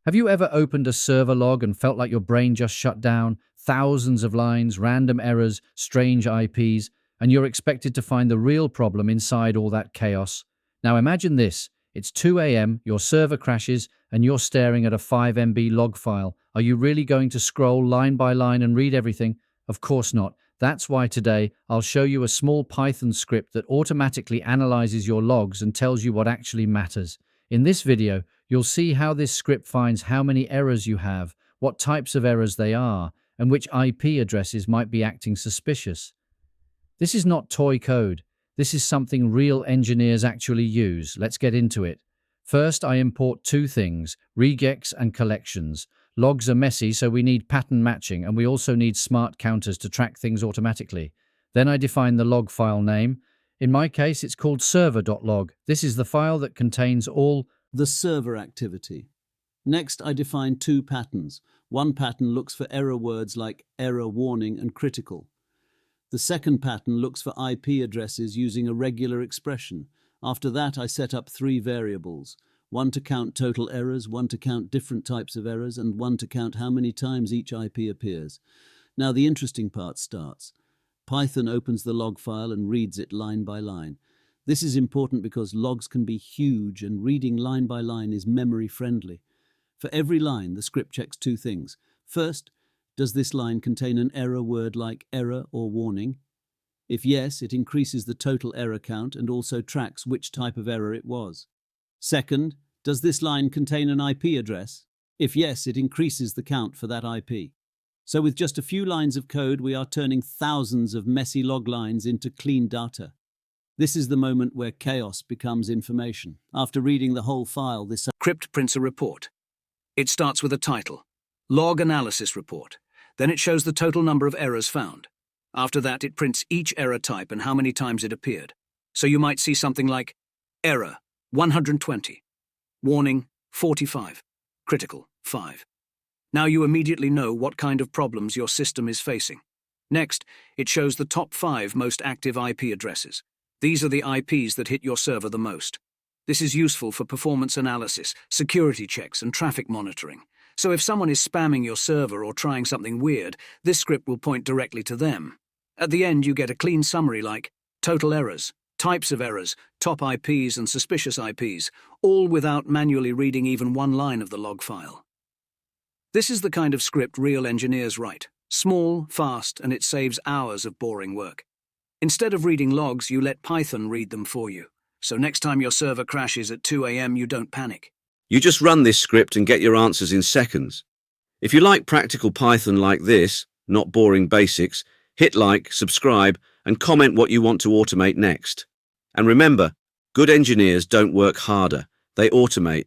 Have you ever opened a server log and felt like your brain just shut down? Thousands of lines, random errors, strange IPs, and you're expected to find the real problem inside all that chaos. Now imagine this. It's 2 a.m., your server crashes, and you're staring at a 5 MB log file. Are you really going to scroll line by line and read everything? Of course not. That's why today I'll show you a small Python script that automatically analyzes your logs and tells you what actually matters. In this video, you'll see how this script finds how many errors you have, what types of errors they are, and which IP addresses might be acting suspicious. This is not toy code. This is something real engineers actually use. Let's get into it. First, I import two things, regex and collections. Logs are messy, so we need pattern matching, and we also need smart counters to track things automatically. Then I define the log file name. In my case, it's called server.log. This is the file that contains all the server activity. Next, I define two patterns. One pattern looks for error words like error, warning, and critical. The second pattern looks for IP addresses using a regular expression. After that, I set up three variables. One to count total errors, one to count different types of errors, and one to count how many times each IP appears. Now the interesting part starts. Python opens the log file and reads it line by line. This is important because logs can be huge and reading line by line is memory friendly. For every line, the script checks two things. First, does this line contain an error word like error or warning? If yes, it increases the total error count and also tracks which type of error it was. Second, does this line contain an IP address? If yes, it increases the count for that IP. So with just a few lines of code, we are turning thousands of messy log lines into clean data. This is the moment where chaos becomes information. After reading the whole file, this script prints a report. It starts with a title, Log Analysis Report. Then it shows the total number of errors found. After that, it prints each error type and how many times it appeared. So you might see something like error, 120, warning, 45, critical, 5. Now you immediately know what kind of problems your system is facing. Next, it shows the top 5 most active IP addresses. These are the IPs that hit your server the most. This is useful for performance analysis, security checks, and traffic monitoring. So if someone is spamming your server or trying something weird, this script will point directly to them. At the end, you get a clean summary like total errors, types of errors, top IPs, and suspicious IPs, all without manually reading even one line of the log file. This is the kind of script real engineers write. Small, fast, and it saves hours of boring work. Instead of reading logs, you let Python read them for you. So next time your server crashes at 2 a.m., you don't panic. You just run this script and get your answers in seconds. If you like practical Python like this, not boring basics, hit like, subscribe, and comment what you want to automate next. And remember, good engineers don't work harder, they automate.